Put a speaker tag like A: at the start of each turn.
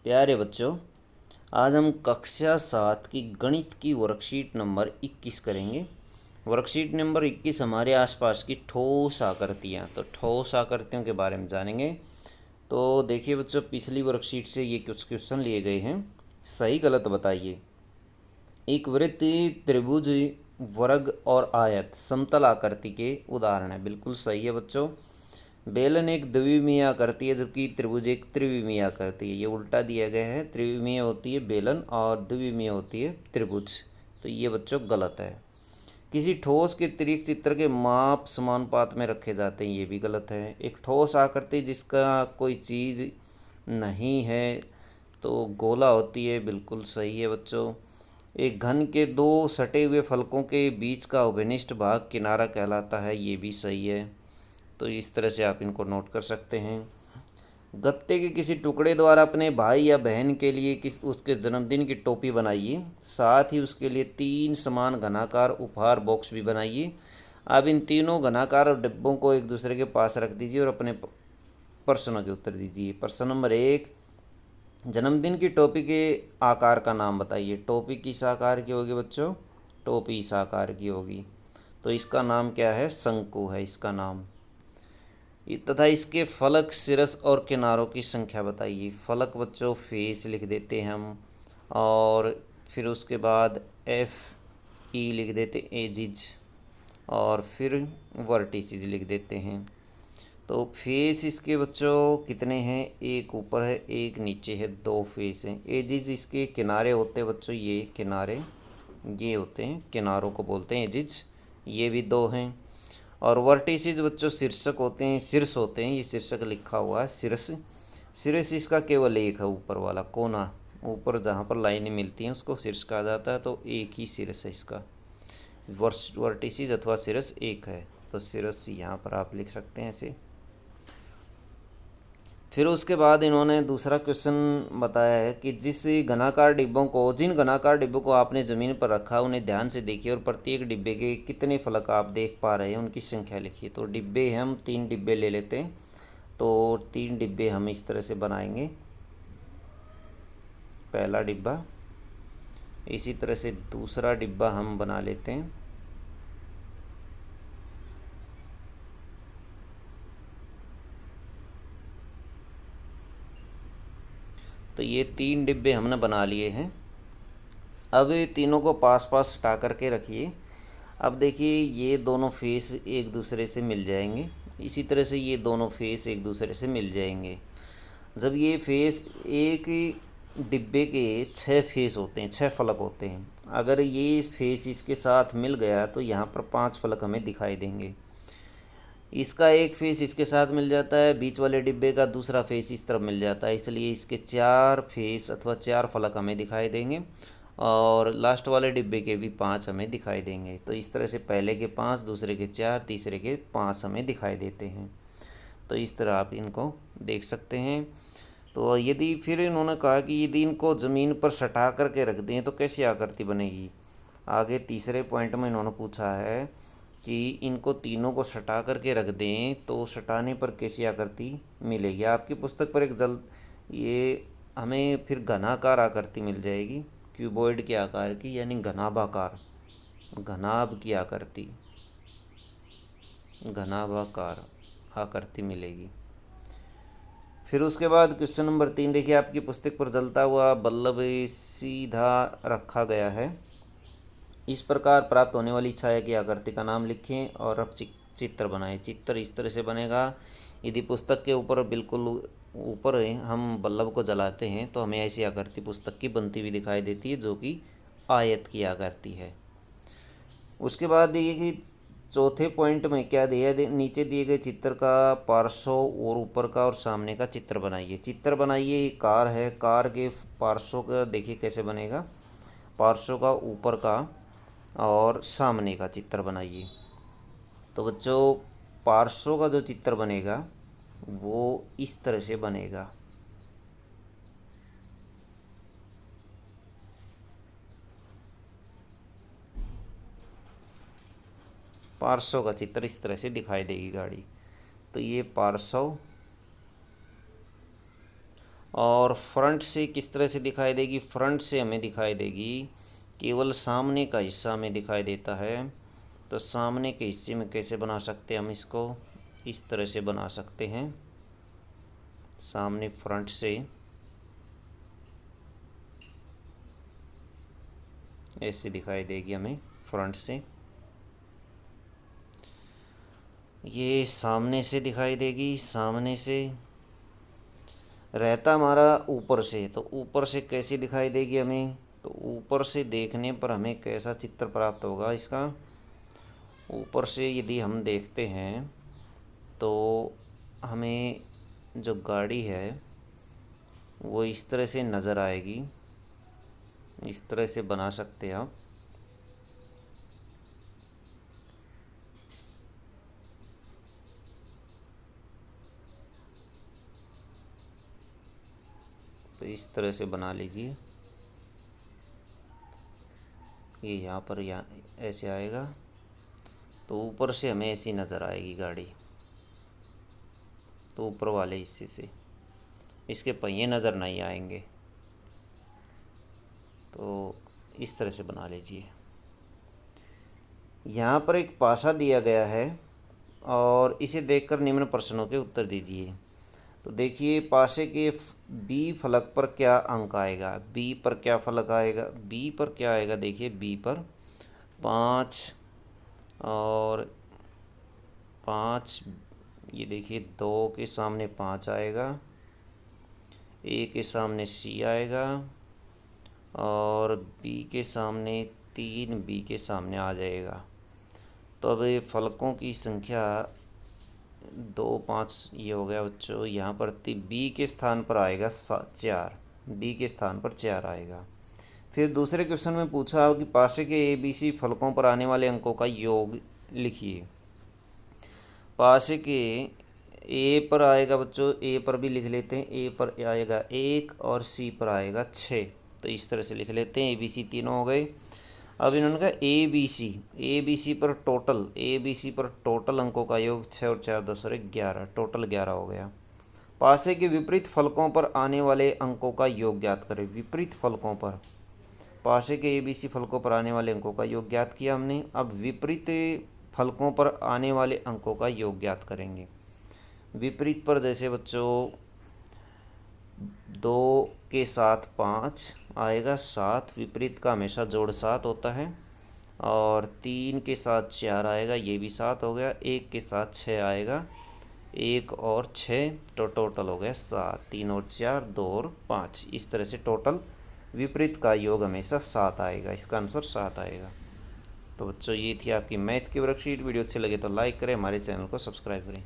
A: प्यारे बच्चों, आज हम कक्षा 7 की गणित की वर्कशीट नंबर 21 करेंगे। वर्कशीट नंबर 21 हमारे आसपास की ठोस आकृतियाँ, तो ठोस आकृतियों के बारे में जानेंगे। तो देखिए बच्चों, पिछली वर्कशीट से ये कुछ क्वेश्चन लिए गए हैं, सही गलत बताइए। एक वृत्त, त्रिभुज, वर्ग और आयत समतल आकृति के उदाहरण है। बिल्कुल सही है बच्चों। बेलन एक द्विविमीय आकृति है, जबकि त्रिभुज एक त्रिविमीय आकृति है। ये उल्टा दिया गया है, त्रिविमीय होती है बेलन और द्विविमीय होती है त्रिभुज। तो ये बच्चों गलत है। किसी ठोस के तिर्यक चित्र के माप समानुपात में रखे जाते हैं, ये भी गलत है। एक ठोस आकृति जिसका कोई चीज़ नहीं है तो गोला होती है, बिल्कुल सही है बच्चों। एक घन के दो सटे हुए फलकों के बीच का उभयनिष्ठ भाग किनारा कहलाता है, ये भी सही है। तो इस तरह से आप इनको नोट कर सकते हैं। गत्ते के किसी टुकड़े द्वारा अपने भाई या बहन के लिए उसके जन्मदिन की टोपी बनाइए, साथ ही उसके लिए 3 समान घनाकार उपहार बॉक्स भी बनाइए। आप इन तीनों घनाकार डिब्बों को एक दूसरे के पास रख दीजिए और अपने प्रश्नों के उत्तर दीजिए। प्रश्न नंबर 1, जन्मदिन की टोपी के आकार का नाम बताइए। टोपी किस आकार की होगी बच्चों? टोपी इस आकार की होगी, तो इसका नाम क्या है? शंकु है इसका नाम। तथा इसके फलक, सिरस और किनारों की संख्या बताइए। फलक बच्चों फेस लिख देते हैं हम, और फिर उसके बाद एफ ई लिख देते एजिज, और फिर वर्टिसेस लिख देते हैं। तो फेस इसके बच्चों कितने हैं? एक ऊपर है, एक नीचे है, 2 फेस हैं। एजिज इसके किनारे होते हैं बच्चों, ये किनारे ये होते हैं, किनारों को बोलते हैं एजिज। ये भी 2 हैं। और वर्टिसेस बच्चों शीर्षक होते हैं, शीर्ष होते हैं। ये शीर्षक लिखा हुआ है शीर्ष। शीर्ष इसका केवल एक है, ऊपर वाला कोना, ऊपर जहाँ पर लाइनें मिलती हैं उसको शीर्ष कहा जाता है। तो एक ही शीर्ष है इसका। वर्टिसेस अथवा शीर्ष एक है, तो शीर्ष यहाँ पर आप लिख सकते हैं ऐसे। फिर उसके बाद इन्होंने दूसरा क्वेश्चन बताया है कि जिन घनाकार डिब्बों को आपने ज़मीन पर रखा उन्हें ध्यान से देखिए और प्रत्येक डिब्बे के कितने फलक आप देख पा रहे हैं उनकी संख्या लिखिए। तो डिब्बे हम 3 डिब्बे ले लेते हैं, तो 3 डिब्बे हम इस तरह से बनाएंगे। पहला डिब्बा, इसी तरह से दूसरा डिब्बा हम बना लेते हैं। तो ये 3 डिब्बे हमने बना लिए हैं। अब ये तीनों को पास पास हटा करके रखिए। अब देखिए, ये दोनों फेस एक दूसरे से मिल जाएंगे, इसी तरह से ये दोनों फेस एक दूसरे से मिल जाएंगे। जब ये फेस, एक डिब्बे के 6 फेस होते हैं, 6 फलक होते हैं। अगर ये फेस इसके साथ मिल गया तो यहाँ पर 5 फलक हमें दिखाई देंगे। इसका एक फेस इसके साथ मिल जाता है, बीच वाले डिब्बे का दूसरा फेस इस तरफ मिल जाता है, इसलिए इसके 4 फेस अथवा 4 फलक हमें दिखाई देंगे, और लास्ट वाले डिब्बे के भी 5 हमें दिखाई देंगे। तो इस तरह से पहले के 5, दूसरे के 4, तीसरे के 5 हमें दिखाई देते हैं। तो इस तरह आप इनको देख सकते हैं। तो यदि फिर इन्होंने कहा कि यदि इनको ज़मीन पर सटा करके रख दें तो कैसी आकृति बनेगी। आगे तीसरे पॉइंट में इन्होंने पूछा है कि इनको तीनों को सटा करके रख दें तो सटाने पर कैसी आकृति मिलेगी। आपकी पुस्तक पर ये हमें फिर घनाकार आकृति मिल जाएगी, क्यूबॉइड के आकार की, यानी घनाभाकार, घनाभ की आकृति, घनाभाकार आकृति मिलेगी। फिर उसके बाद क्वेश्चन नंबर 3 देखिए, आपकी पुस्तक पर जलता हुआ बल्ब सीधा रखा गया है। इस प्रकार प्राप्त होने वाली छाया की आकृति का नाम लिखें और अब चित्र बनाएं। चित्र इस तरह से बनेगा। यदि पुस्तक के ऊपर बिल्कुल ऊपर हम बल्ब को जलाते हैं तो हमें ऐसी आकृति पुस्तक की बनती हुई दिखाई देती है, जो कि आयत की आकृति है। उसके बाद देखिए कि चौथे पॉइंट में क्या दिया है, नीचे दिए गए चित्र का पार्श्व और ऊपर का और सामने का चित्र बनाइए। चित्र बनाइए, कार है, कार के पार्श्व का देखिए कैसे बनेगा, पार्श्व का, ऊपर का और सामने का चित्र बनाइए। तो बच्चों, पार्श्व का जो चित्र बनेगा वो इस तरह से बनेगा। पार्श्व का चित्र इस तरह से दिखाई देगी गाड़ी। तो ये पार्श्व, और फ्रंट से किस तरह से दिखाई देगी, फ्रंट से हमें दिखाई देगी केवल सामने का हिस्सा हमें दिखाई देता है। तो सामने के हिस्से में कैसे बना सकते हैं हम इसको, इस तरह से बना सकते हैं। सामने फ्रंट से ऐसे दिखाई देगी हमें फ्रंट से, ये सामने से दिखाई देगी। सामने से रहता हमारा ऊपर से, तो ऊपर से कैसे दिखाई देगी हमें, तो ऊपर से देखने पर हमें कैसा चित्र प्राप्त होगा इसका। ऊपर से यदि हम देखते हैं तो हमें जो गाड़ी है वो इस तरह से नज़र आएगी, इस तरह से बना सकते हैं आप। तो इस तरह से बना लीजिए, ये यहाँ पर यहाँ ऐसे आएगा। तो ऊपर से हमें ऐसी नज़र आएगी गाड़ी, तो ऊपर वाले हिस्से से इसके पहिए नज़र नहीं आएंगे। तो इस तरह से बना लीजिए। यहाँ पर एक पासा दिया गया है और इसे देखकर निम्न प्रश्नों के उत्तर दीजिए। तो देखिए पासे के बी फलक पर क्या अंक आएगा, बी पर क्या फलक आएगा, बी पर क्या आएगा, देखिए बी पर 5 और 5, ये देखिए 2 के सामने 5 आएगा, ए के सामने सी आएगा और बी के सामने 3 बी के सामने आ जाएगा। तो अब ये फलकों की संख्या 2 5 ये हो गया बच्चों। यहाँ पर बी के स्थान पर आएगा 4, बी के स्थान पर 4 आएगा। फिर दूसरे क्वेश्चन में पूछा कि पासे के ए बी सी फलकों पर आने वाले अंकों का योग लिखिए। पासे के ए पर आएगा बच्चों, ए पर भी लिख लेते हैं, ए पर आएगा 1 और सी पर आएगा 6। तो इस तरह से लिख लेते हैं, ए बी सी तीनों हो गए। अब इन्होंने कहा ए बी सी पर टोटल अंकों का योग 6 और 4 10 और 11, टोटल 11 हो गया। पासे के विपरीत फलकों पर आने वाले अंकों का योग ज्ञात करें। विपरीत फलकों पर, पासे के ए बी सी फलकों पर आने वाले अंकों का योग ज्ञात किया हमने। अब विपरीत फलकों पर आने वाले अंकों का योग ज्ञात करेंगे। विपरीत पर जैसे बच्चों 2 के साथ 5 आएगा 7, विपरीत का हमेशा जोड़ 7 होता है। और 3 के साथ 4 आएगा, ये भी 7 हो गया। 1 के साथ 6 आएगा, 1 और 6, तो टोटल हो गया 7। 3 और 4 2 और 5, इस तरह से टोटल विपरीत का योग हमेशा 7 आएगा। इसका आंसर 7 आएगा। तो बच्चों ये थी आपकी मैथ की वर्कशीट। वीडियो अच्छे लगे तो लाइक करें, हमारे चैनल को सब्सक्राइब करें।